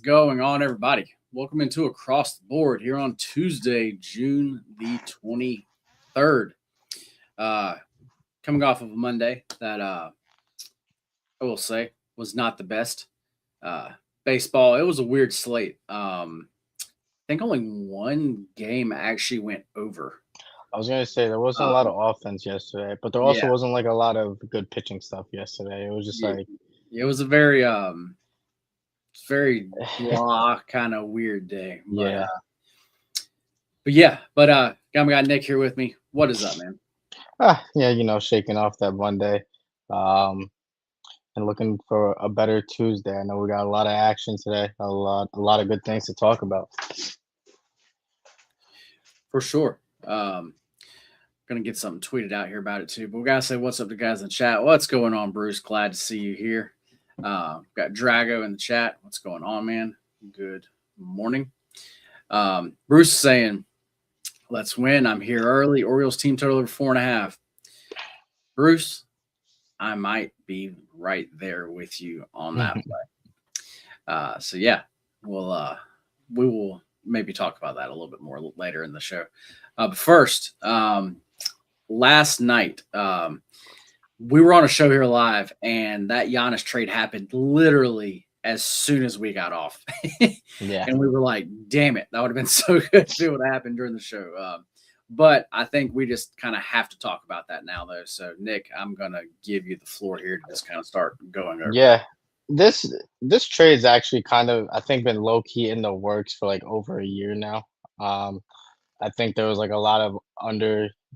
going on, everybody? Welcome into Across the Board here on Tuesday, June the 23rd. Uh, Coming off of a Monday that I will say was not the best. Uh, Baseball, it was a weird slate. I think only one game actually went over. I was gonna say there wasn't a lot Um, of offense yesterday, but there also yeah, wasn't like a lot of good pitching stuff yesterday. It was just yeah, like, it was a very blah kind of weird day. yeah, Got my guy Nick here with me. What is up, man? yeah, shaking off that Monday, um, and looking for a better Tuesday. I know we got a lot of action today, a lot of good things to talk about. For sure. Gonna get something tweeted out here about it too. But we gotta say what's up to guys in the chat. What's going on, Bruce? Glad to see you here. Got Drago in the chat. What's going on, man? Good morning. Bruce is saying, "Let's win. I'm here early. Orioles team total over 4.5." Bruce, I might be right there with you on that play. So yeah, we'll we will maybe talk about that a little bit more later in the show. But first, last night, we were on a show here live, and that Giannis trade happened literally as soon as we got off. Yeah, And we were like, damn it, that would have been so good if it would have happened during the show. But I think we just kind of have to talk about that now, though. So, Nick, I'm going to give you the floor here to just kind of start going over it. yeah. This trade's actually kind of I think been low key in the works for like over a year now. Um, I think there was like a lot of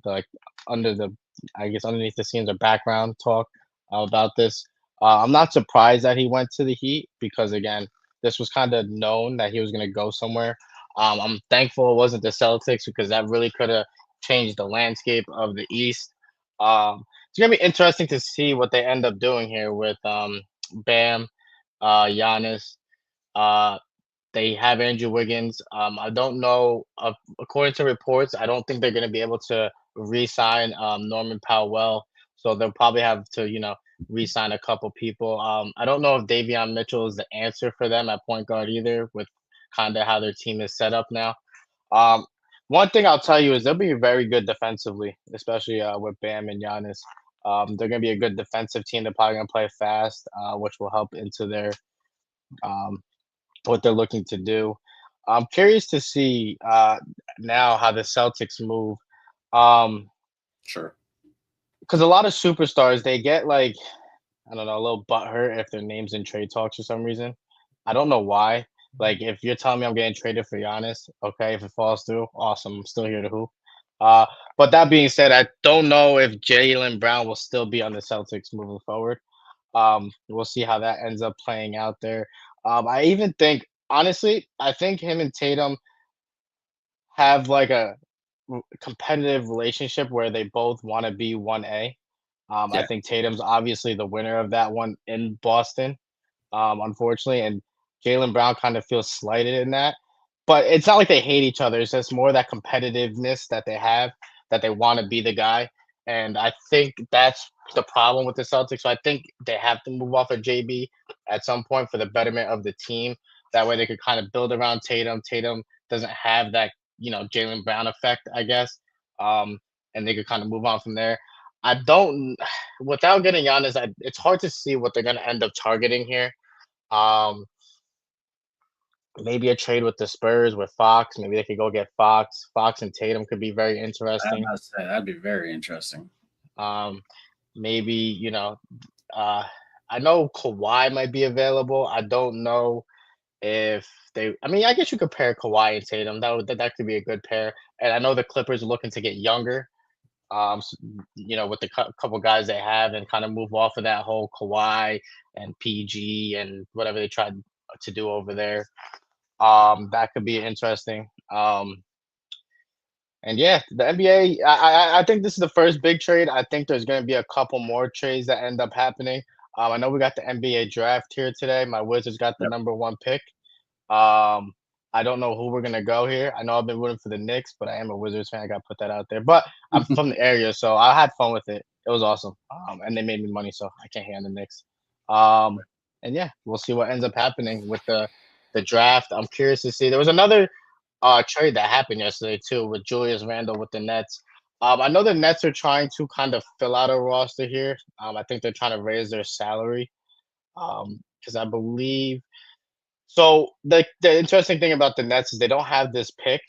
like under the I guess underneath the scenes or background talk about this. I'm not surprised that he went to the Heat because again, this was kind of known that he was going to go somewhere. I'm thankful it wasn't the Celtics because that really could have changed the landscape of the East. It's gonna be interesting to see what they end up doing here with Bam, Giannis. Uh, they have Andrew Wiggins. I don't know. According to reports, I don't think they're going to be able to re-sign Norman Powell. So they'll probably have to, re-sign a couple people. I don't know if Davion Mitchell is the answer for them at point guard either, with kind of how their team is set up now. Um, One thing I'll tell you is they'll be very good defensively, especially with Bam and Giannis. They're going to be a good defensive team. They're probably going to play fast, which will help into their um, what they're looking to do. I'm curious to see now how the Celtics move. Sure. Because a lot of superstars they get like I don't know a little butthurt if their names in trade talks for some reason. I don't know why. Like if you're telling me I'm getting traded for Giannis, okay, if it falls through, awesome. I'm still here to hoop. Uh, but that being said, I don't know if Jalen Brown will still be on the Celtics moving forward. We'll see how that ends up playing out there. I even think, honestly, I think him and Tatum have like a competitive relationship where they both want to be 1A. I Yeah. think Tatum's obviously the winner of that one in Boston, unfortunately, and Jalen Brown kind of feels slighted in that. But it's not like they hate each other. It's just more that competitiveness that they have, that they want to be the guy. And I think that's the problem with the Celtics. So I think they have to move off of JB at some point for the betterment of the team. That way they could kind of build around Tatum. Tatum doesn't have that, Jalen Brown effect, I guess. Um, and they could kind of move on from there. I don't, without getting honest, it's hard to see what they're going to end up targeting here. Um, Maybe a trade with the Spurs with Fox. Maybe they could go get Fox. Fox and Tatum could be very I'm interesting. about to say that'd be very interesting. Um, Maybe uh, I know Kawhi might be available. I don't know if they. I mean, I guess you could pair Kawhi and Tatum. That could be a good pair. And I know the Clippers are looking to get younger. With the couple guys they have, and kind of move off of that whole Kawhi and PG and whatever they tried to do over there. That could be interesting. And yeah, the NBA. I think this is the first big trade. I think there's going to be a couple more trades that end up happening. I know we got the NBA draft here today. My Wizards got the Yep. number one pick. Um, I don't know who we're gonna go here. I know I've been rooting for the Knicks, but I am a Wizards fan. I got to put that out there. But I'm from the area, so I had fun with it. It was awesome, and they made me money, so I can't hate on the Knicks. Um, and yeah, we'll see what ends up happening with the the draft. I'm curious to see. There was another trade that happened yesterday too with Julius Randle with the Nets. I know the Nets are trying to kind of fill out a roster here. I think they're trying to raise their salary because I believe so. The interesting thing about the Nets is they don't have this pick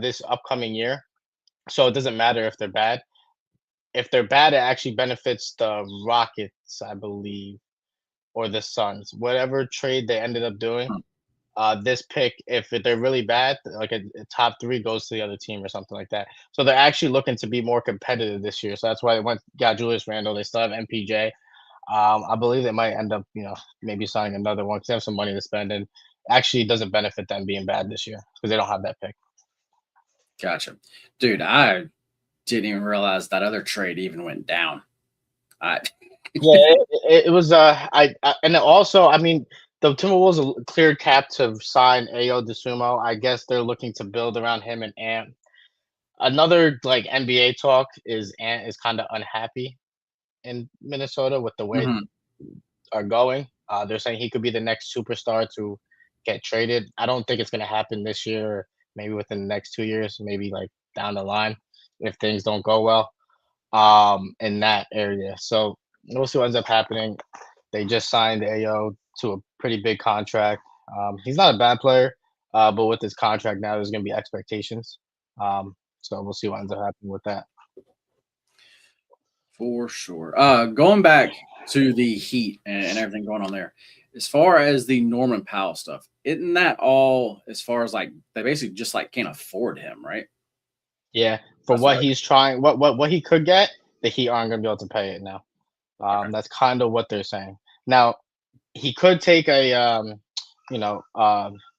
this upcoming year, so it doesn't matter if they're bad. If they're bad, it actually benefits the Rockets, I believe, or the Suns. Whatever trade they ended up doing, this pick, if they're really bad, like a top three goes to the other team or something like that. So they're actually looking to be more competitive this year. So that's why they went got Julius Randle. They still have MPJ. I believe they might end up, maybe signing another one because they have some money to spend, and actually doesn't benefit them being bad this year because they don't have that pick. Gotcha, dude. I didn't even realize that other trade even went down. I Yeah, it was. And also, I mean, the Timberwolves cleared cap to sign Ayo DeSumo. I guess they're looking to build around him and Ant. Another like NBA talk is Ant is kind of unhappy in Minnesota with the way Mhm. are going. They're saying he could be the next superstar to get traded. I don't think it's going to happen this year, or maybe within the next 2 years, maybe like down the line if things don't go well in that area. So we'll see what ends up happening. They just signed Ayo to a pretty big contract. He's not a bad player, but with his contract now, there's going to be expectations. So we'll see what ends up happening with that. For sure. Going back to the Heat and everything going on there, as far as the Norman Powell stuff, isn't that all? As far as like they basically just like can't afford him, right? Yeah, for That's what. what he's trying, what he could get, the Heat aren't going to be able to pay it now. Okay. That's kind of what they're saying. Now he could take a you know,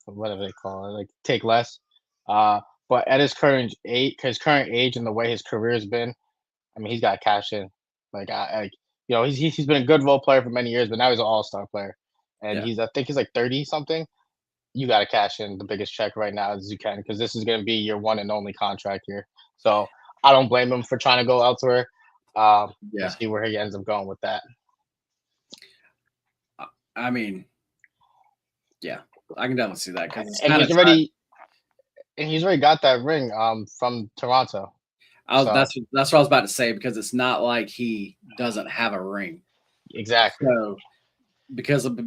whatever they call it, like take less. Uh, but at his current age and the way his career's been, I mean, he's got to cash in. Like, he's been a good role player for many years, but now he's an all star player, and Yeah. I think he's like 30 something. You got to cash in the biggest check right now as you can because this is going to be your one and only contract here. So I don't blame him for trying to go elsewhere. We'll Yeah. see where he ends up going with that. I mean, yeah, I can definitely see that because it's And kind of he's tied. already and he's already got that ring from Toronto. So That's what I was about to say because it's not like he doesn't have a ring. exactly. So because of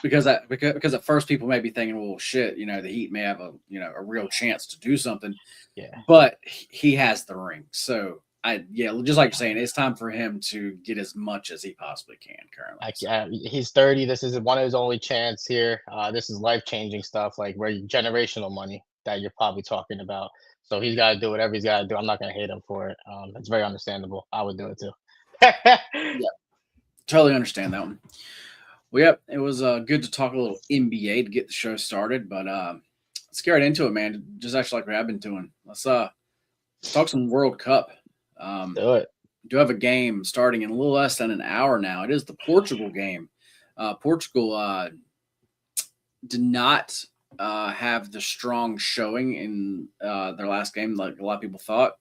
because at first people may be thinking, well, shit, the Heat may have a real chance to do something, Yeah. but he has the ring. So just like you're saying, it's time for him to get as much as he possibly can currently. So, He's 30. This is one of his only chance here. This is life changing stuff, like where generational money that you're probably talking about. So he's got to do whatever he's got to do. I'm not gonna hate him for it. It's very understandable. I would do it too. yeah, totally understand that one. Well, yep, it was good to talk a little NBA to get the show started, but let's get right into it, man. Just actually like we have been doing. Let's talk some World Cup. Um, Do it. we do have a game starting in a little less than an hour now. It is the Portugal game. Portugal did not have the strong showing in their last game like a lot of people thought.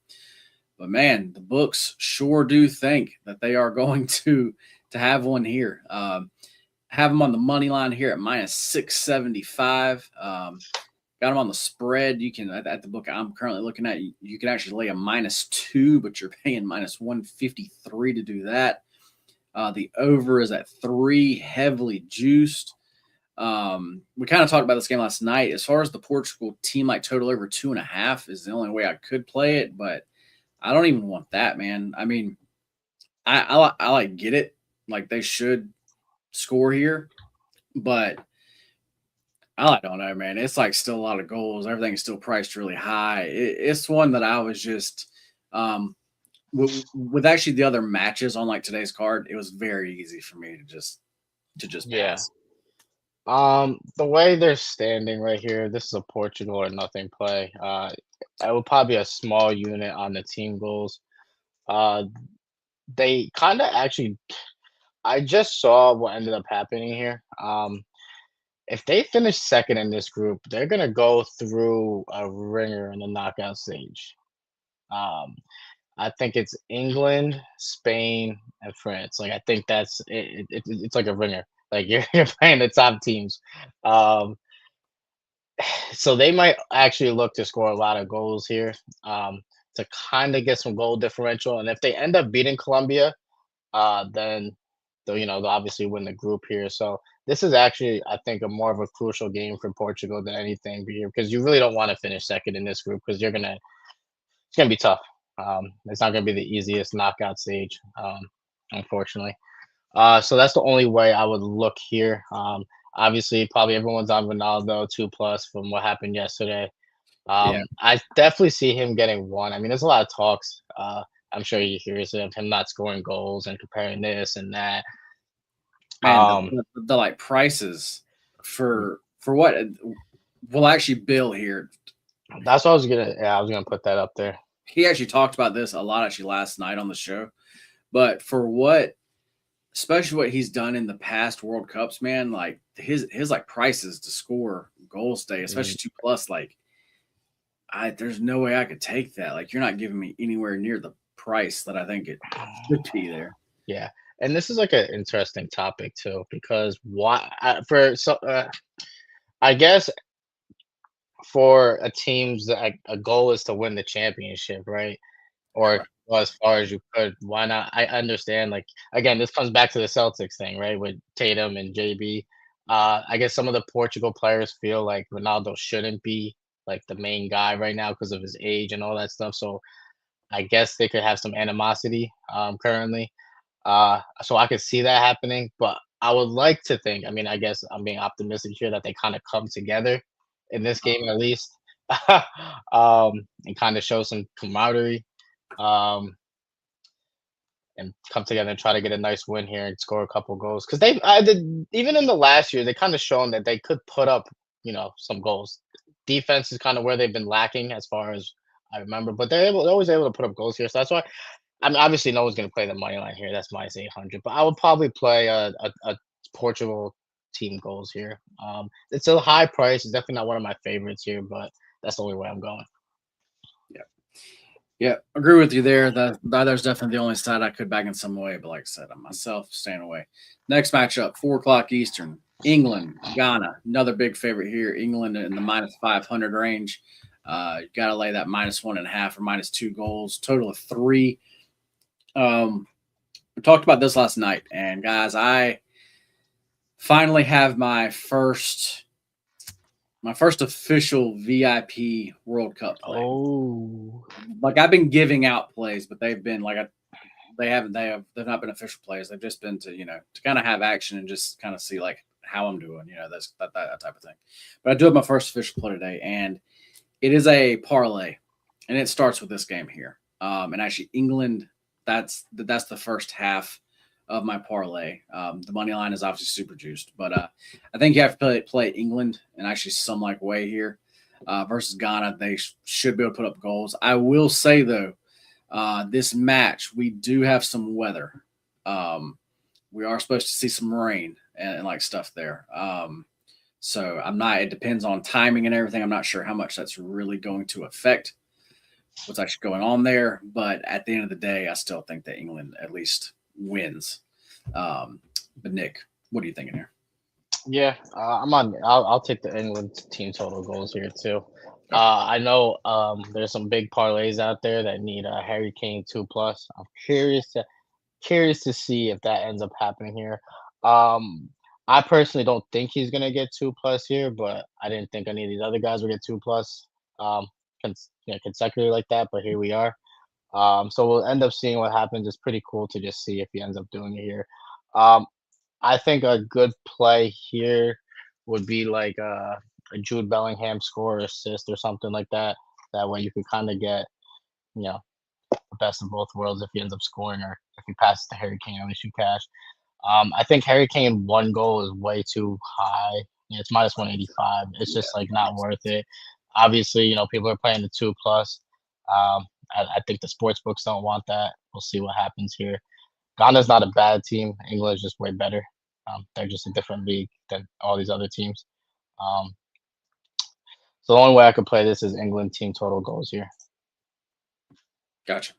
But man, the books sure do think that they are going to have one here. Have them on the money line here at minus 675. Got them on the spread. You can at the book I'm currently looking at. You can actually lay a -2, but you're paying -153 to do that. The over is at 3, heavily juiced. We kind of talked about this game last night. As far as the Portugal team, like total over 2.5 is the only way I could play it, but I don't even want that, man. I mean, I like get it. Like they should score here, but I don't know, man. It's like still a lot of goals. Everything's still priced really high. It's one that I was just with actually the other matches on like today's card. It was very easy for me to just Yeah. pass. The way they're standing right here, this is a Portugal or nothing play. I would probably be a small unit on the team goals. Uh, they kind of actually. I just saw what ended up happening here. If they finish second in this group, they're gonna go through a ringer in the knockout stage. Um, I think it's England, Spain, and France. Like I think that's it's like a ringer. Like you're playing the top teams. Um, so they might actually look to score a lot of goals here to kind of get some goal differential. And if they end up beating Colombia, then they'll obviously win the group here. So this is actually, I think, a more of a crucial game for Portugal than anything here because you really don't want to finish second in this group because it's gonna be tough. It's not gonna be the easiest knockout stage, unfortunately. So that's the only way I would look here. Obviously, probably everyone's on Ronaldo 2+ from what happened yesterday. Yeah, I definitely see him getting one. I mean, there's a lot of talks. I'm sure you hear it of him not scoring goals and comparing this and that. man, Um, the like prices for what will actually bill here. that's what I was gonna. Yeah, I was gonna put that up there. He actually talked about this a lot actually last night on the show. But for what, especially what he's done in the past World Cups, man, like his like prices to score goals stay, Mm. especially 2+, like there's no way I could take that. Like you're not giving me anywhere near the price that I think it should be there. Yeah, and this is like an interesting topic too because why for so I guess for a team's a goal is to win the championship, right? Or Correct. go as far as you could. Why not? I understand. Like again, this comes back to the Celtics thing, right? With Tatum and JB. I guess some of the Portugal players feel like Ronaldo shouldn't be like the main guy right now because of his age and all that stuff. So I guess they could have some animosity currently. So I could see that happening, but I would like to think. I mean, I guess I'm being optimistic here that they kind of come together in this game at least, and kind of show some camaraderie, um, and come together and try to get a nice win here and score a couple goals. Because I did even in the last year, they kind of shown that they could put up, some goals. Defense is kind of where they've been lacking as far as I remember, but they're always able to put up goals here. So that's why I mean, obviously, no one's going to play the money line here. That's minus 800. But I would probably play a Portugal team goals here. It's a high price. It's definitely not one of my favorites here, but that's the only way I'm going. Yeah. Yeah, agree with you there. The other's definitely the only side I could back in some way, but like I said, I'm myself staying away. Next matchup, 4 o'clock Eastern. England, Ghana, another big favorite here. England in the minus 500 range. You got to lay that -1.5 or -2 goals, total of 3. We talked about this last night, and guys, I finally have my first official VIP World Cup play. Oh, Like I've been giving out plays, but they've been like they've not been official plays. They've just been to kind of have action and just kind of see like how I'm doing, that type of thing. But I do have my first official play today, and it is a parlay, and it starts with this game here. And actually England, that's the first half of my parlay. The money line is obviously super juiced, but I think you have to play England in actually some like way here versus Ghana. They should be able to put up goals. I will say though, this match we do have some weather. We are supposed to see some rain and like stuff there. So I'm not. It depends on timing and everything. I'm not sure how much that's really going to affect what's actually going on there. But at the end of the day, I still think that England at least wins. But Nick, what are you thinking here? yeah. I'm on. I'll take the England team total goals here too. Okay. I know there's some big parlays out there that need a Harry Kane 2+. I'm curious to see if that ends up happening here. Um, I personally don't think he's gonna get 2+ here, but I didn't think any of these other guys would get 2+, um, consecutively like that. But here we are. So we'll end up seeing what happens. It's pretty cool to just see if he ends up doing it here. Um, I think a good play here would be like a Jude Bellingham score or assist or something like that. That way you can kind of get you know the best of both worlds if he ends up scoring or if he passes to Harry Kane, at least you cash. I think Harry Kane 1 goal is way too high. It's minus 185. It's Yeah, just like not worth it. Obviously, people are playing the 2+. I think the sports books don't want that. We'll see what happens here. Ghana's not a bad team. England is just way better. They're just a different league than all these other teams. Um, so the only way I could play this is England team total goals here. gotcha.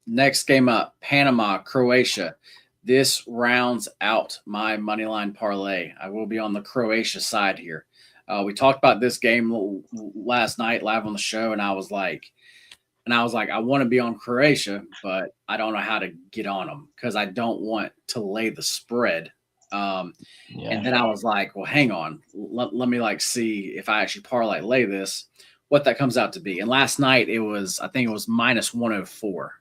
Next game up, Panama, Croatia. This rounds out my money line parlay. I will be on the Croatia side here. We talked about this game last night live on the show, and I was like, I want to be on Croatia, but I don't know how to get on them because I don't want to lay the spread. And then I was like, well, hang on, let me like see if I actually parlay lay this, what that comes out to be. And last night I think it was minus 104.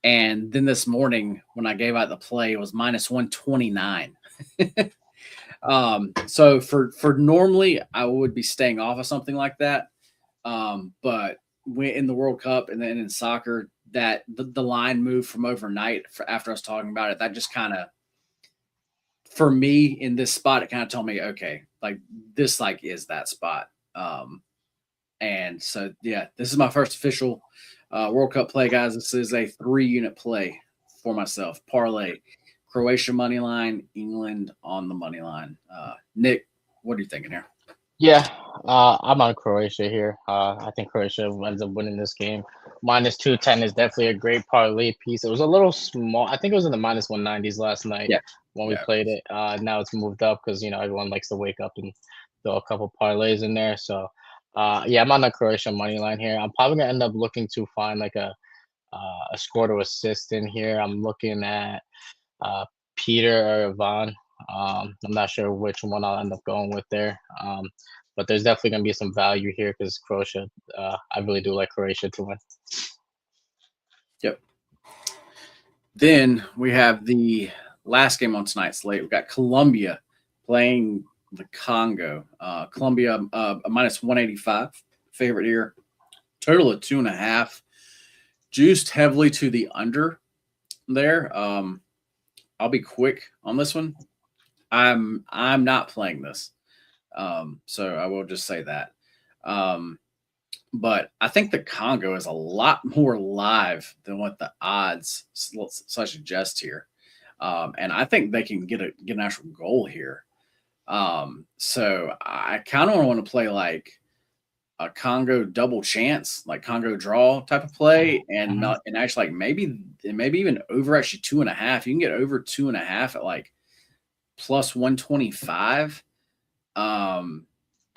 And then this morning when I gave out the play, it was minus 129. So for normally I would be staying off of something like that. But in the World Cup and then in soccer, that the line moved from overnight after I was talking about it. That just kind of, for me in this spot, it kind of told me, okay, like this like is that spot. And so yeah, this is my first official World Cup play, guys. This is a 3-unit play for myself. Parlay, Croatia money line, England on the money line. Nick, what are you thinking here? Yeah, I'm on Croatia here. I think Croatia ends up winning this game. Minus 210 is definitely a great parlay piece. It was a little small. I think it was in the minus 190s last night Yeah. when we played it. Now it's moved up because everyone likes to wake up and throw a couple parlays in there. So, yeah, I'm on the Croatia money line here. I'm probably gonna end up looking to find like a score to assist in here. I'm looking at uh, Peter or Ivan. I'm not sure which one I'll end up going with there. But there's definitely going to be some value here because Croatia, I really do like Croatia to win. Yep. Then we have the last game on tonight's slate. We've got Colombia playing the Congo. Colombia a minus 185 favorite here. Total of 2.5. Juiced heavily to the under there. I'll be quick on this one. I'm not playing this. So I will just say that. But I think the Congo is a lot more live than what the odds suggest here. And I think they can get an actual goal here. So I kind of want to play like a Congo double chance, like Congo draw type of play, and not and actually like maybe even over actually 2.5. You can get over 2.5 at like plus 125. I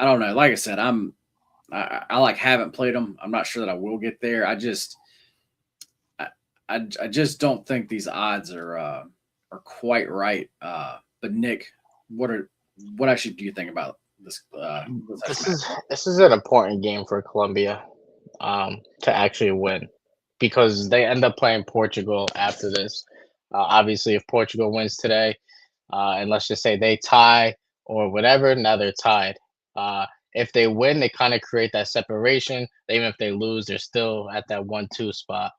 don't know. Like I said, I like haven't played them. I'm not sure that I will get there. I just don't think these odds are quite right. But Nick, what actually do you think about this? This is an important game for Colombia to actually win because they end up playing Portugal after this. Obviously, if Portugal wins today, and let's just say they tie or whatever, now they're tied. If they win, they kind of create that separation. Even if they lose, they're still at that 1-2 spot.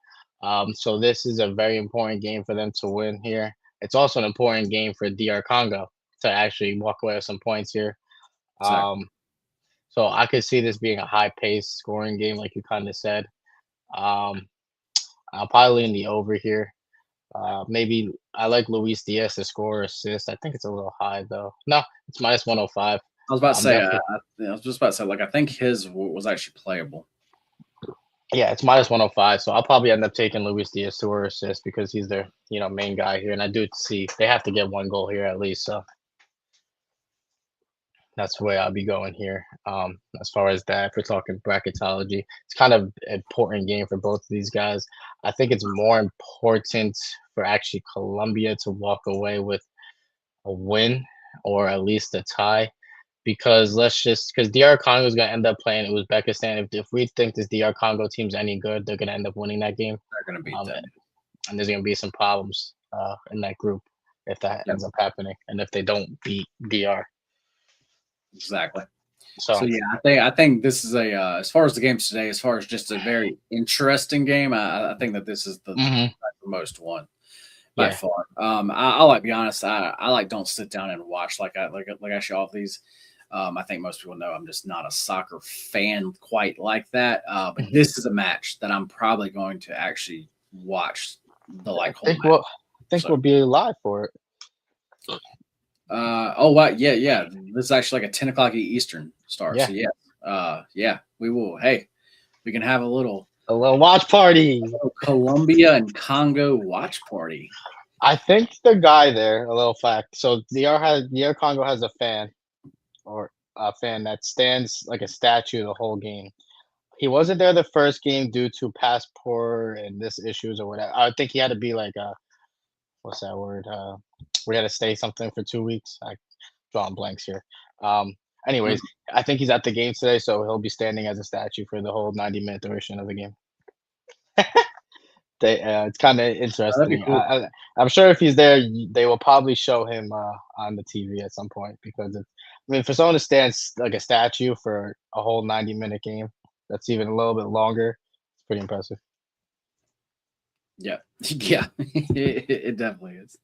So this is a very important game for them to win here. It's also an important game for DR Congo to actually walk away with some points here. Exactly. So I could see this being a high-paced scoring game, like you kind of said. I'll probably lean the over here. Maybe I like Luis Diaz to score or assist. I think it's a little high though. No, it's minus 105. I was about to say, I was just about to say, like, I think his was actually playable. Yeah, it's minus 105. So I'll probably end up taking Luis Diaz to or assist because he's their main guy here, and I do see they have to get one goal here at least. So that's the way I'll be going here. As far as that, if we're talking bracketology, it's kind of an important game for both of these guys. I think it's more important for actually Colombia to walk away with a win or at least a tie. Because DR Congo is gonna end up playing Uzbekistan. If we think this DR Congo team's any good, they're gonna end up winning that game. They're going to beat them. And there's gonna be some problems in that group if that ends up happening, and if they don't beat DR. Exactly. So yeah, I think this is as far as the games today, as far as just a very interesting game. I think that this is the most one by far. I like be honest. I like don't sit down and watch like I show off these. I think most people know I'm just not a soccer fan quite like that. But this is a match that I'm probably going to actually watch the whole match. I think we'll be live for it. Oh wow, yeah. This is actually like a 10 o'clock Eastern start. Yeah. So yeah, we will. Hey, we can have a little watch party. Colombia and Congo watch party. I think the guy there, a little fact. So DR Congo has a fan or a fan that stands like a statue the whole game. He wasn't there the first game due to passport and this issues or whatever. I think he had to be like what's that word? We had to stay something for 2 weeks. I drawing blanks here. Um, anyways, Mm. I think he's at the game today, so he'll be standing as a statue for the whole 90-minute duration of the game. It's kind of That'd be interesting. cool. I'm sure if he's there, they will probably show him on the TV at some point because I mean, for someone to stand like a statue for a whole 90-minute game, that's even a little bit longer. It's pretty impressive. Yeah, yeah, it definitely is.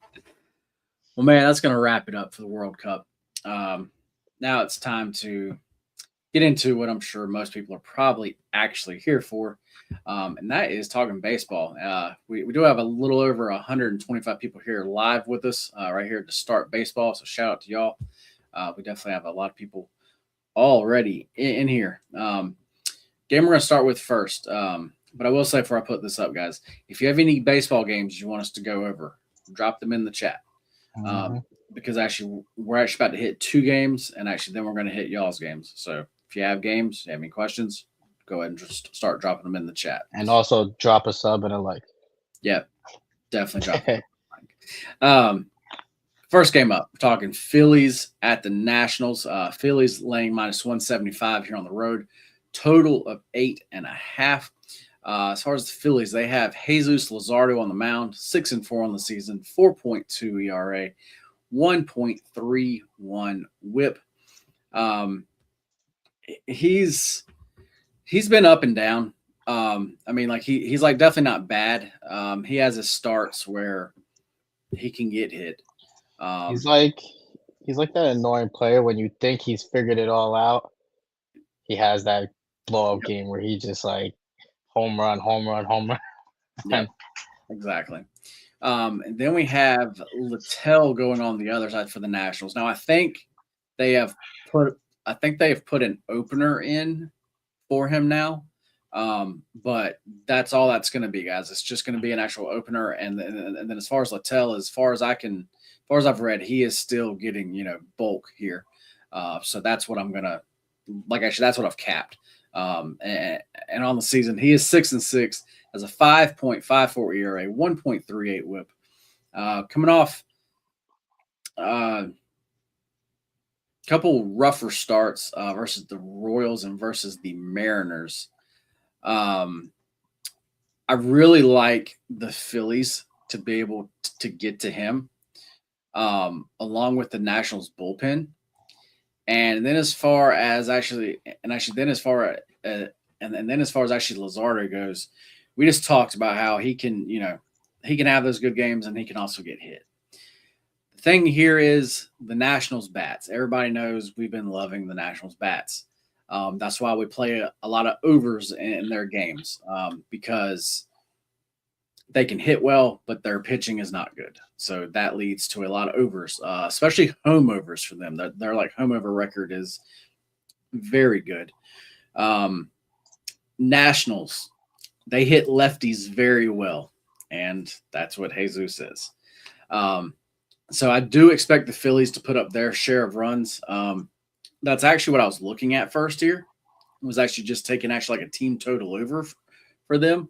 Well, man, that's going to wrap it up for the World Cup. Um, Now it's time to get into what I'm sure most people are probably actually here for, and that is talking baseball. We do have a little over 125 people here live with us right here to start baseball. So shout out to y'all. We definitely have a lot of people already in here. Game we're going to start with first. But I will say before I put this up, guys, if you have any baseball games you want us to go over, drop them in the chat. Mhm. Um, because actually, we're actually about to hit 2 games, and actually, then we're going to hit y'all's games. So if you have games, you have any questions, go ahead and just start dropping them in the chat. And also drop a sub and a like. Yeah, definitely drop them. First game up, we're talking Phillies at the Nationals. Phillies laying -175 here on the road. Total of 8.5. As far as the Phillies, they have Jesus Luzardo on the mound, 6-4 on the season, 4.2 ERA, 1.31 WHIP. He's been up and down. I mean, like he's like definitely not bad. He has his starts where he can get hit. He's Um, like he's like that annoying player when you think he's figured it all out. He has that blowout yep, game where he just like home run, home run, home run. yep, exactly. And then we have Littell going on the other side for the Nationals. Now they have put I think they have put an opener in for him now. But that's all that's going to be, guys. It's just going to be an actual opener, and then as far as Littell, as far as I've read, he is still getting bulk here. So that's what I'm gonna actually that's what I've capped. And on the season, he is 6-6, has a 5.54 ERA, 1.38 WHIP. Coming off a couple rougher starts versus the Royals and versus the Mariners. Um, I really like the Phillies to be able to get to him, along with the Nationals bullpen. And then as far as actually, and actually, then as far and then as far as actually Lazardo goes, we just talked about how he can have those good games and he can also get hit. The thing here is the Nationals bats. Everybody knows we've been loving the Nationals bats. That's why we play a lot of overs in their games because they can hit well, but their pitching is not good. So that leads to a lot of overs, especially home overs for them. Their like home over record is very good. Um, Nationals, they hit lefties very well, and that's what Jesus is. Um, so I do expect the Phillies to put up their share of runs. That's actually what I was looking at first here. Was actually just taking actually like a team total over for them.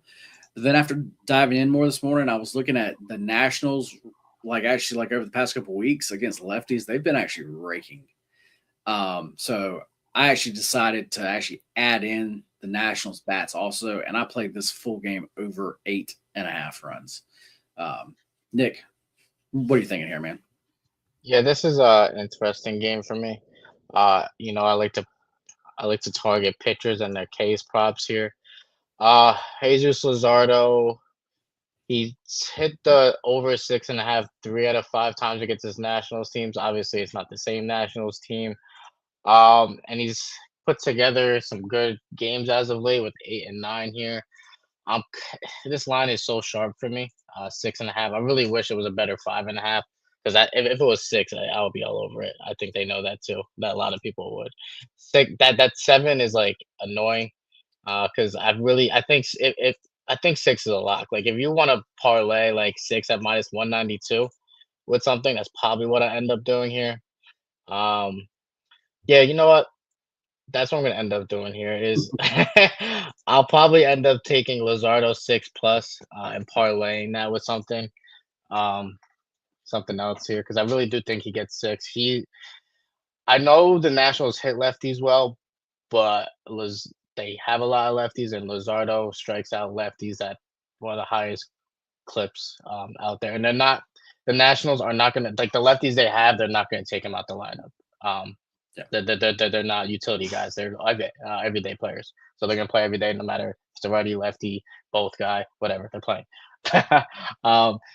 Then after diving in more this morning, I was looking at the Nationals, like actually like over the past couple of weeks against lefties, they've been actually raking. So I actually decided to actually add in the Nationals bats also, and I played this full game over 8.5 runs. Um, Nick, what are you thinking here, man? Yeah, this is an interesting game for me. You know, I like to target pitchers and their case props here. Jesus Luzardo, he's hit the over 6.5 3 out of 5 times against his Nationals teams. Obviously, it's not the same Nationals team. And he's put together some good games as of late with 8 and 9 here. Um, this line is so sharp for me. 6.5. I really wish it was a better 5.5 because if it was 6, I would be all over it. I think they know that too. That a lot of people would. That 7 is like annoying. Because I think if I think 6 is a lock. Like if you want to parlay like 6 at minus 192 with something, that's probably what I end up doing here. Um, yeah, you know what? That's what I'm gonna end up doing here is I'll probably end up taking Lazardo 6 plus and parlaying that with um something else here because I really do think he gets 6. I know the Nationals hit lefties well, but they have a lot of lefties, and Lazardo strikes out lefties at one of the highest clips out there. And the Nationals are not gonna like the lefties they have. They're not gonna take him out the lineup. Um, Yeah. they're not utility guys. They're everyday players. So they're gonna play every day, no matter if it's a righty, lefty, both guy, whatever they're playing.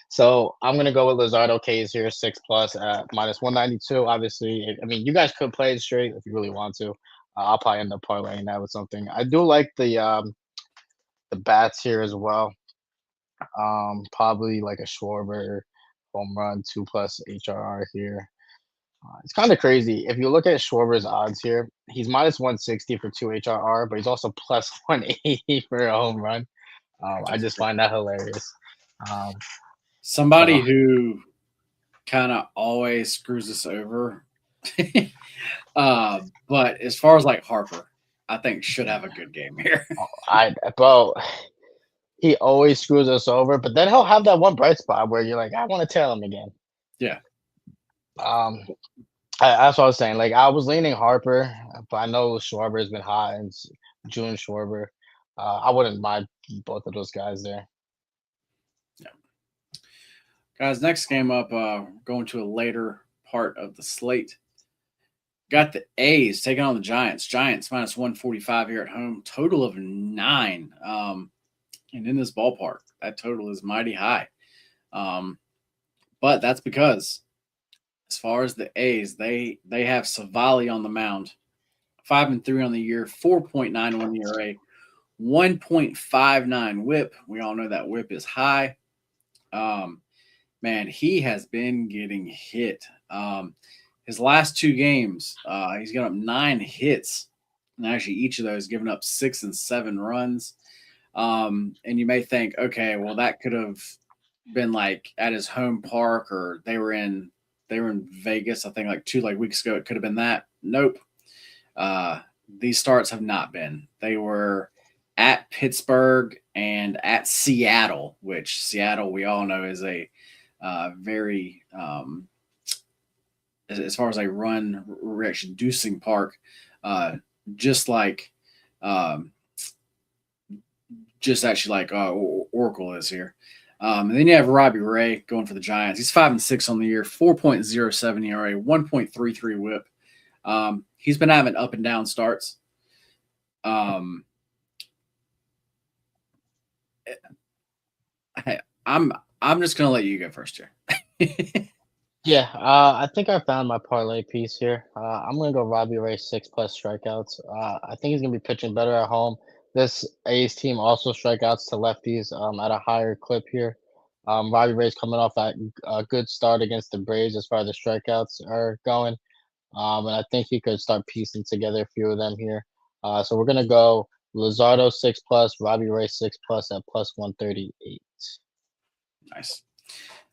So I'm gonna go with Lazardo K's here, 6 plus at minus 192. Obviously, I mean you guys could play it straight if you really want to. I'll probably end up parlaying that with something. I do like the bats here as well. Probably like a Schwarber home run, 2 plus HRR here. It's kind of crazy. If you look at Schwarber's odds here, he's minus 160 for 2 HRR, but he's also plus 180 for a home run. I just find that hilarious. Um, Somebody so who kind of always screws us over. But as far as like Harper, I think should have a good game here. bro, he always screws us over, but then he'll have that one bright spot where you're like, I want to tell him again. Yeah. Um, that's what I was saying. Like I was leaning Harper, but I know Schwarber has been hot and June Schwarber. I wouldn't mind both of those guys there. Yeah. Guys, next game up, going to a later part of the slate. Got the A's taking on the Giants. Giants minus 145 here at home. Total of 9. And in this ballpark, that total is mighty high. But that's because as far as the A's, they have Savali on the mound. 5-3 on the year, 4.91 ERA, 1.59 WHIP. We all know that WHIP is high. Man, he has been getting hit. His last 2 games, he's given up 9 hits, and actually each of those given up 6 and 7 runs. And you may think, okay, well that could have been like at his home park, or they were in Vegas. I think like 2 weeks ago, it could have been that. Nope. These starts have not been. They were at Pittsburgh and at Seattle, which Seattle we all know is a very as far as a run reducing park, just like just actually like Oracle is here. And then you have Robbie Ray going for the Giants. He's 5-6 on the year, 4.07 ERA, 1.33 WHIP. He's been having up and down starts. I'm just gonna let you go first here. Yeah, I think I found my parlay piece here. I'm gonna go Robbie Ray 6 plus strikeouts. I think he's gonna be pitching better at home. This A's team also strikeouts to lefties at a higher clip here. Robbie Ray's coming off a good start against the Braves as far as the strikeouts are going. And I think he could start piecing together a few of them here. So we're gonna go Lazardo 6 plus, Robbie Ray 6 plus at plus 138. Nice.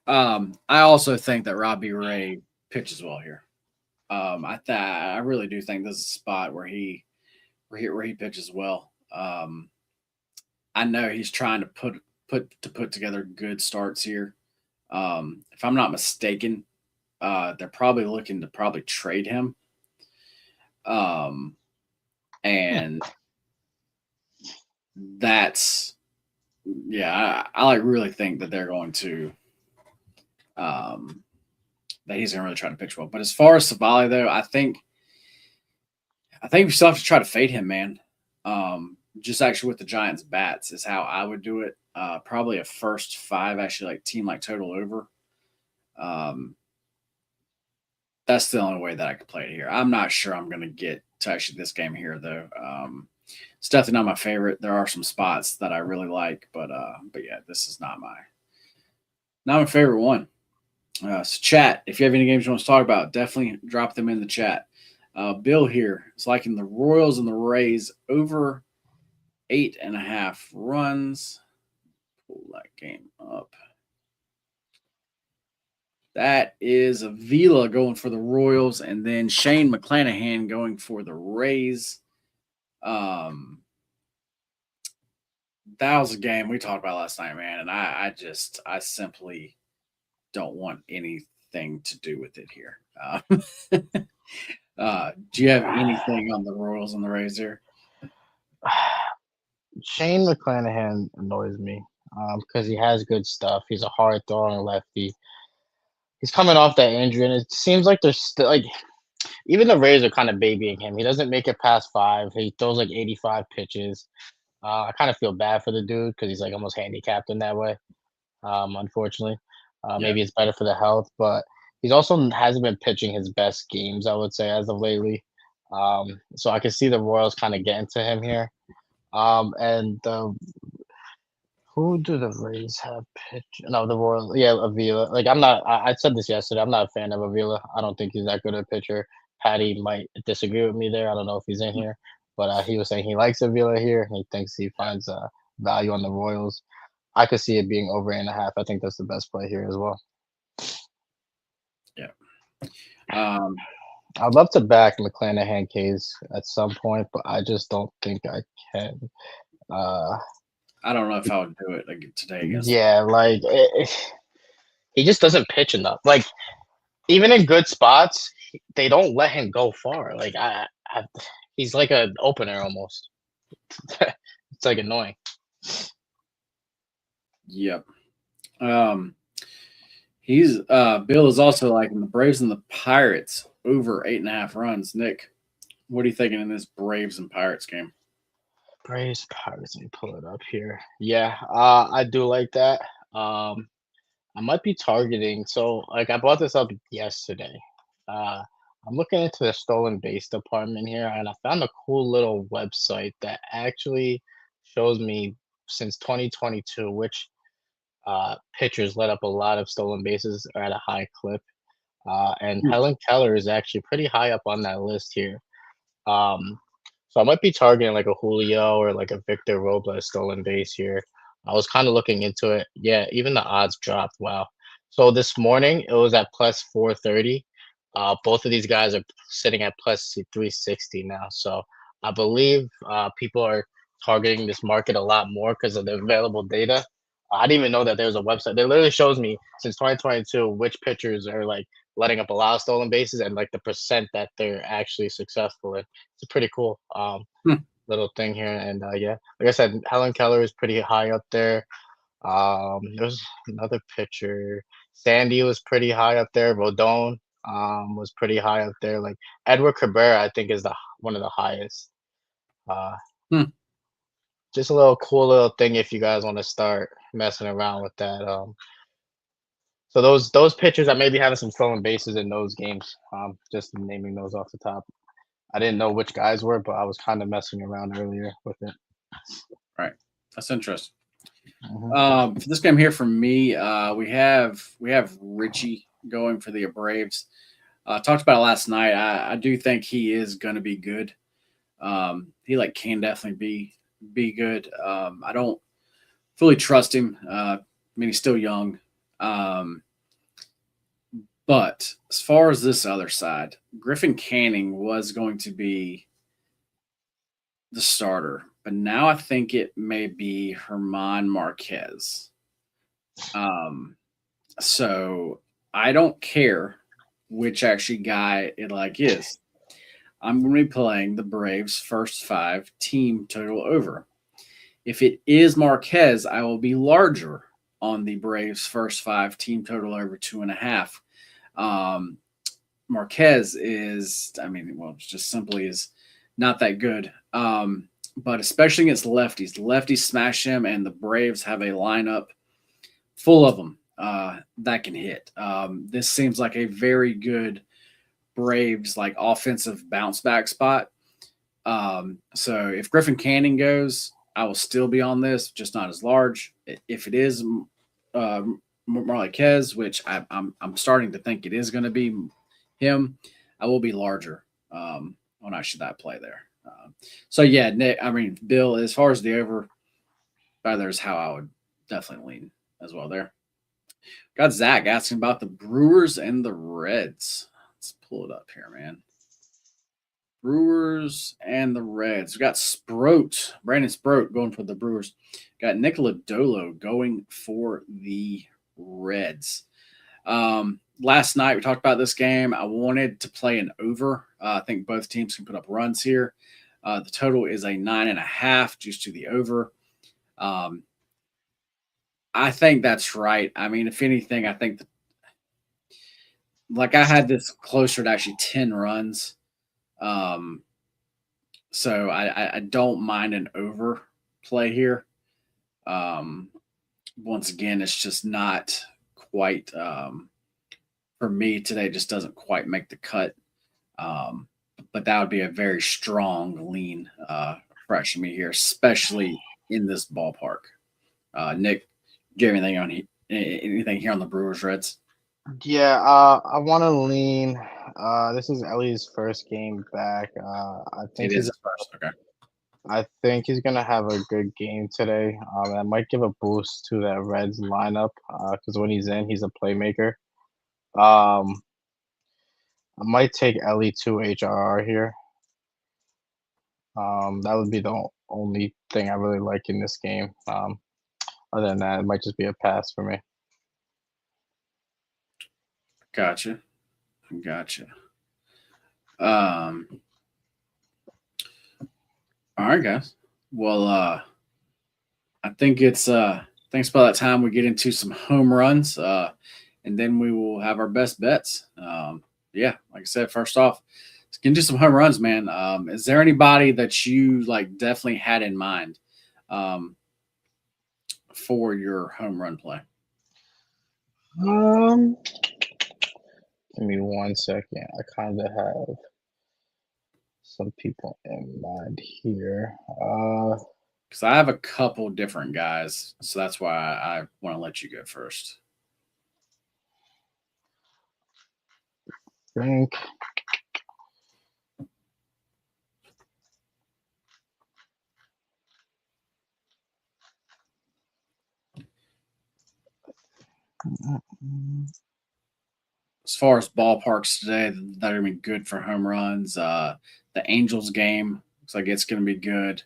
I also think that Robbie Ray pitches well here. I really do think this is a spot where he pitches well. I know he's trying to put together good starts here. If I'm not mistaken, they're probably looking to trade him. And that's I like really think that they're going to that he's gonna really try to pitch well. But as far as Savali though, I think we still have to try to fade him, man. Just actually with the Giants bats is how I would do it. Probably a first 5 actually like team like total over. That's the only way that I could play it here. I'm not sure I'm going to get to actually this game here though. It's definitely not my favorite. There are some spots that I really like, but yeah, this is not my favorite one. So chat, if you have any games you want to talk about, definitely drop them in the chat. Bill here is liking the Royals and the Rays over 8.5 runs. Pull that game up. That is Avila going for the Royals, and then Shane McClanahan going for the Rays. That was a game we talked about last night, man, and I simply don't want anything to do with it here. Do you have anything on the Royals and the Rays here? Shane McClanahan annoys me because he has good stuff. He's a hard throwing lefty. He's coming off that injury, and it seems like there's still like even the Rays are kind of babying him. He doesn't make it past 5. He throws like 85 pitches. I kind of feel bad for the dude because he's like almost handicapped in that way. Unfortunately, Yeah, maybe it's better for the health, but he's also hasn't been pitching his best games, I would say, as of lately. So I can see the Royals kind of getting to him here. And who do the Rays have pitch? No, the Royals. Yeah, Avila. Like I'm not. I said this yesterday. I'm not a fan of Avila. I don't think he's that good a pitcher. Patty might disagree with me there. I don't know if he's in here, but he was saying he likes Avila here. He thinks he finds value on the Royals. I could see it being over 8.5. I think that's the best play here as well. yeah. I'd love to back McClanahan case at some point, but I just don't think I can. Uh, I don't know if I would do it like today against. yeah, like he just doesn't pitch enough. Like even in good spots, they don't let him go far. Like he's like an opener almost. It's like annoying. Yep. He's Bill is also like in the Braves and the Pirates over 8.5 runs. Nick, what are you thinking in this Braves and Pirates game? Braves Pirates. Let me pull it up here. Yeah, I do like that. I might be targeting. So like I brought this up yesterday. Uh, I'm looking into the stolen base department here, and I found a cool little website that actually shows me since 2022 which pitchers let up a lot of stolen bases or at a high clip. And Hmm. Helen Keller is actually pretty high up on that list here. Um, so I might be targeting like a Julio or like a Victor Robles stolen base here. I was kind of looking into it. Yeah, even the odds dropped. Wow. So this morning it was at plus 430. Both of these guys are sitting at plus 360 now. So I believe people are targeting this market a lot more because of the available data. I didn't even know that there was a website. It literally shows me since 2022 which pitchers are like letting up a lot of stolen bases and like the percent that they're actually successful in. It's pretty cool Hmm. little thing here. And yeah, like I said, Helen Keller is pretty high up there. There's another pitcher. Sandy was pretty high up there. Rodon was pretty high up there. Like Edward Cabrera, I think is the one of the highest. Uh, Hmm. just a little cool little thing if you guys want to start messing around with that. So those pitchers that may be having some stolen bases in those games. Just naming those off the top. I didn't know which guys were, but I was kind of messing around earlier with it. Right. That's interesting. Mhm. For this game here from me, we have Richie going for the Braves. Talked about it last night. I do think he is going to be good. He like can definitely be good. I don't fully trust him. I mean, he's still young. Um, but as far as this other side, Griffin Canning was going to be the starter, but now I think it may be Herman Marquez. Um, so I don't care which actually guy it like is. I'm going to be playing the Braves' first 5 team total over. If it is Marquez, I will be larger on the Braves' first 5 team total over 2.5. Um, Marquez is, I mean, well, just simply is not that good. But especially against lefties smash him, and the Braves have a lineup full of them that can hit. This seems like a very good Braves like offensive bounce back spot. So if Griffin Canning goes, I will still be on this, just not as large. If it is uh, Marquez, which I'm starting to think it is going to be him, I will be larger when I should that play there. So yeah, Nick, I mean Bill, as far as the over, there's how I would definitely lean as well there. Got Zach asking about the Brewers and the Reds. Let's pull it up here, man. Brewers and the Reds. We got Sproat, Brandon Sproat going for the Brewers. Got Nicola Dolo going for the Reds. Last night we talked about this game. I wanted to play an over. I think both teams can put up runs here. The total is a 9.5, just to the over. I think that's right. I mean, if anything, I think like I had this closer to actually 10 runs. So I don't mind an over play here. Once again, it's just not quite for me today. It just doesn't quite make the cut. But that would be a very strong lean fresh me here, especially in this ballpark. Nick, do you have anything here on the Brewers Reds? Yeah, I want to lean. This is Ellie's first game back. I think It is first. Okay. I think he's gonna have a good game today. That might give a boost to that Reds lineup because when he's in, he's a playmaker. Um, I might take Ellie to HRR here. That would be the only thing I really like in this game. Other than that, it might just be a pass for me. Gotcha. All right, guys. Well, I think it's thanks by that time we get into some home runs, and then we will have our best bets. Yeah, like I said, first off, let's get into some home runs, man. Is there anybody that you like definitely had in mind for your home run play? Give me 1 second. I kind of have some people in mind here. Because I have a couple different guys, so that's why I want to let you go first. I think As far as ballparks today that are going to be good for home runs, the Angels game looks like it's going to be good.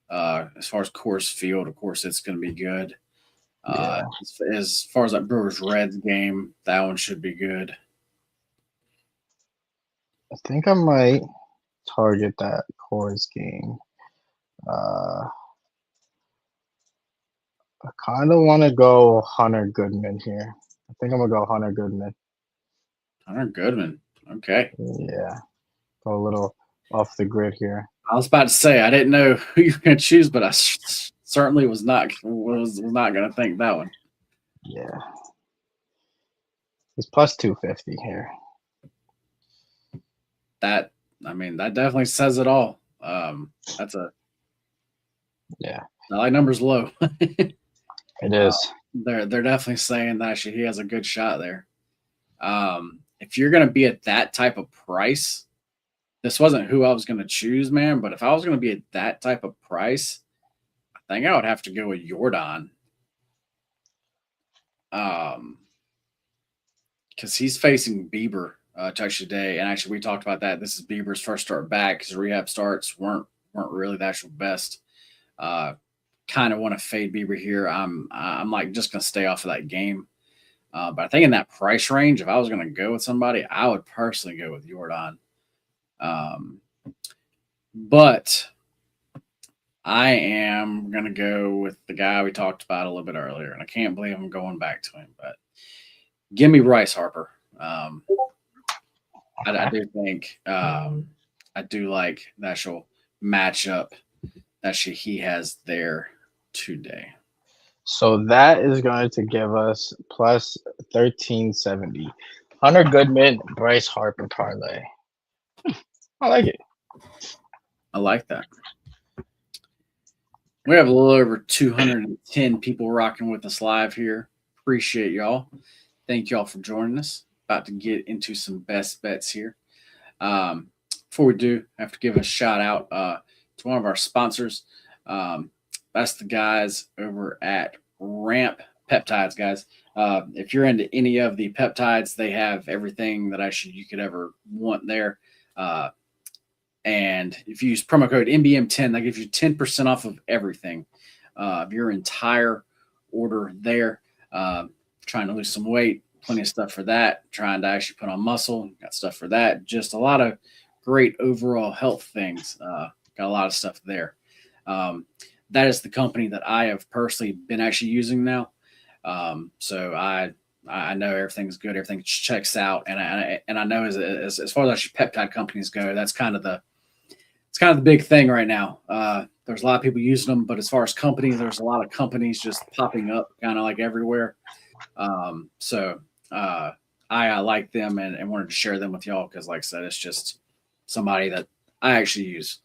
As far as Coors Field, of course, it's going to be good. yeah. As far as that Brewers Reds game, that one should be good. I think I might target that Coors game. I kind of want to go Hunter Goodman here. I think I'm gonna go Hunter Goodman. Hunter Goodman. Okay. Yeah, go a little off the grid here. I was about to say I didn't know who you were going to choose, but I certainly was not going to think that one. Yeah, he's plus 250 here. That definitely says it all. That's Yeah, I like numbers low. it is. They're definitely saying that he has a good shot there. If you're going to be at that type of price, this wasn't who I was going to choose, man. But if I was going to be at that type of price, I think I would have to go with Jordan. Because he's facing Bieber touch today, and actually we talked about that. This is Bieber's first start back because rehab starts weren't really the actual best. Kind of want to fade Bieber here. I'm like just gonna stay off of that game. But I think in that price range, if I was gonna go with somebody, I would personally go with Jordan. But I am gonna go with the guy we talked about a little bit earlier, and I can't believe I'm going back to him. But give me Bryce Harper. I do think I do like the actual matchup that he has there today. So that is going to give us plus 1370. Hunter Goodman, Bryce Harper parlay. I like it. I like that. We have a little over 210 people rocking with us live here. Appreciate y'all. Thank y'all for joining us. About to get into some best bets here. Before we do, I have to give a shout out to one of our sponsors. That's the guys over at Ramp peptides, guys. If you're into any of the peptides, they have everything that you could ever want there. And if you use promo code MBM10, that gives you 10% off of everything. Your entire order there. Trying to lose some weight, plenty of stuff for that. Trying to actually put on muscle, got stuff for that. Just a lot of great overall health things. Got a lot of stuff there. That is the company that I have personally been actually using now. So I know everything's good, everything checks out, and I know as far as actually peptide companies go, it's kind of the big thing right now. There's a lot of people using them, but as far as companies, there's a lot of companies just popping up kind of like everywhere. So I like them and wanted to share them with y'all because, like I said, it's just somebody that I actually use.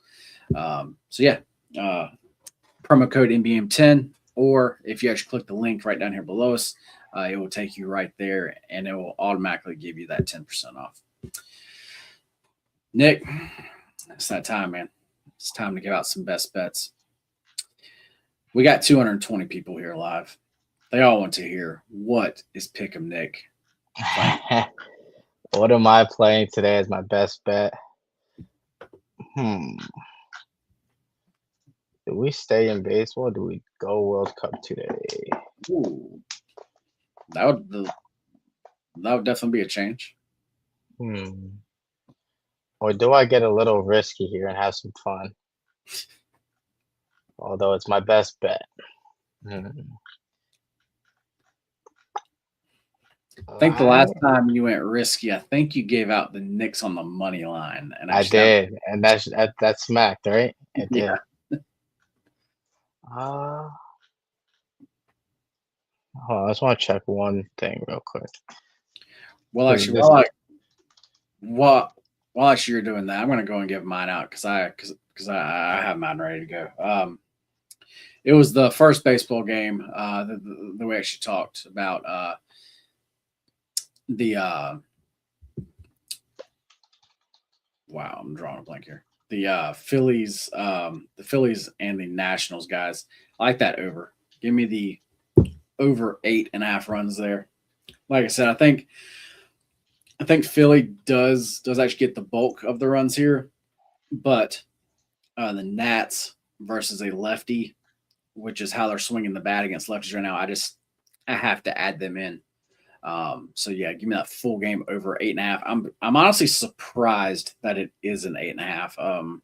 So yeah, promo code MBM10, or if you actually click the link right down here below us, it will take you right there and it will automatically give you that 10% off. Nick, it's that time, man. It's time to give out some best bets. We got 220 people here live. They all want to hear what is Pick'em Nick playing. What am I playing today as my best bet? Do we stay in baseball or do we go World Cup today? Ooh. That would definitely be a change. Or do I get a little risky here and have some fun? Although it's my best bet. I think the last time you went risky, I think you gave out the Knicks on the money line, and I did, and that smacked, right? It yeah. did. Hold on, I just want to check one thing real quick. Well, actually, while actually you're doing that, I'm going to go and give mine out because I have mine ready to go. It was the first baseball game that we actually talked about. Wow, I'm drawing a blank here. The Phillies and the Nationals guys. I like that over. Give me the over 8.5 runs there. Like I said, I think Philly does actually get the bulk of the runs here, but the Nats versus a lefty, which is how they're swinging the bat against lefties right now. I have to add them in. So yeah, give me that full game over 8.5. I'm honestly surprised that it is an 8.5.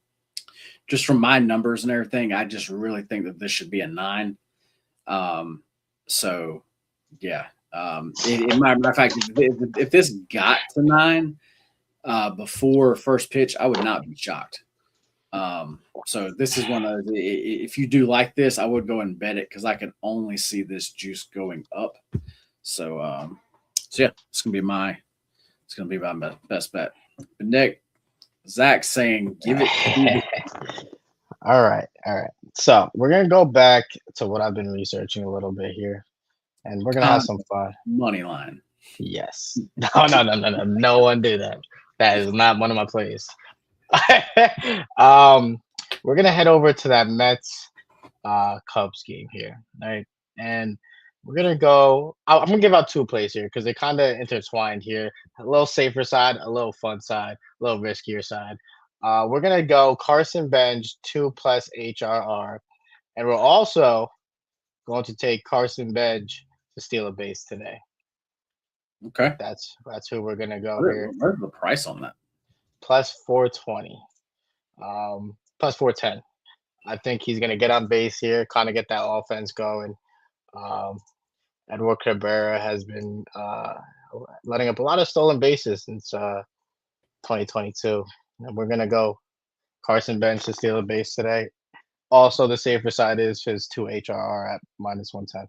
Just from my numbers and everything, I just really think that this should be a 9. So yeah. Matter of fact, if this got to 9 before first pitch, I would not be shocked. So this is one of those. If you do like this, I would go and bet it because I can only see this juice going up. So yeah, it's gonna be my best bet. But Nick, Zach saying give it. All right. So we're gonna go back to what I've been researching a little bit here, and we're gonna have some fun. Money line. Yes. No. No one do that. That is not one of my plays. We're gonna head over to that Mets Cubs game here, right? And we're gonna go. I'm gonna give out 2 plays here because they kind of intertwined here. A little safer side, a little fun side, a little riskier side. We're gonna go Carson Bench 2+ HRR, and we're also going to take Carson Bench to steal a base today. Okay, that's who we're gonna go here. Where's the price on that? Plus 420, plus 410. I think he's gonna get on base here, kind of get that offense going. Edward Cabrera has been letting up a lot of stolen bases since 2022. And we're gonna go Carson Bench to steal a base today. Also, the safer side is his 2 HRR at -110.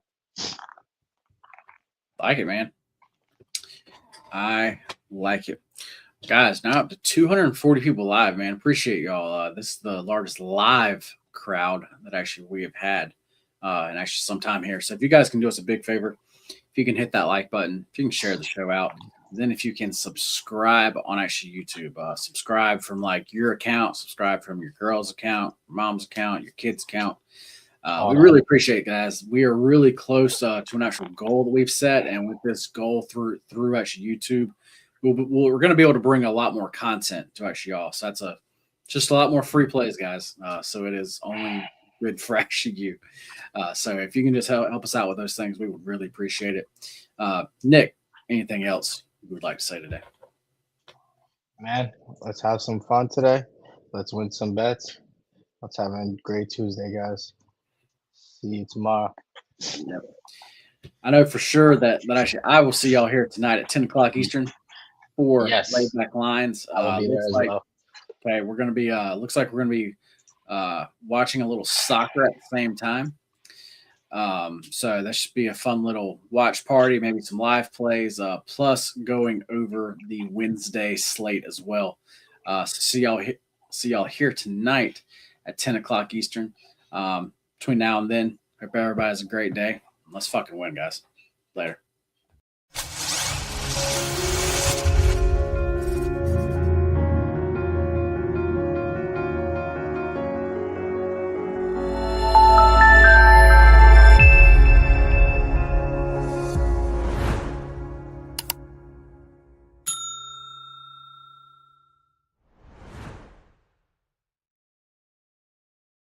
Like it, man. I like it. Guys, now up to 240 people live, man. Appreciate y'all. This is the largest live crowd that actually we have had and actually some time here. So if you guys can do us a big favor, if you can hit that like button, if you can share the show out, then if you can subscribe on actually YouTube, subscribe from like your account, subscribe from your girl's account, your mom's account, your kid's account. Oh, We no. really appreciate it, guys. We are really close to an actual goal that we've set, and with this goal through actually YouTube, we're going to be able to bring a lot more content to actually y'all. So that's just a lot more free plays, guys. So it is only good for actually you. So if you can just help us out with those things, we would really appreciate it. Nick, anything else you would like to say today? Man, let's have some fun today. Let's win some bets. Let's have a great Tuesday, guys. See you tomorrow. Yep. I know for sure that actually I will see y'all here tonight at 10 o'clock Eastern for laid Yes, back lines. I will be there Looks as like well. okay, we're gonna be looks like we're gonna be watching a little soccer at the same time. So that should be a fun little watch party, maybe some live plays, plus going over the Wednesday slate as well. So see y'all here tonight at 10 o'clock Eastern. Between now and then, hope everybody has a great day. Let's fucking win, guys. Later.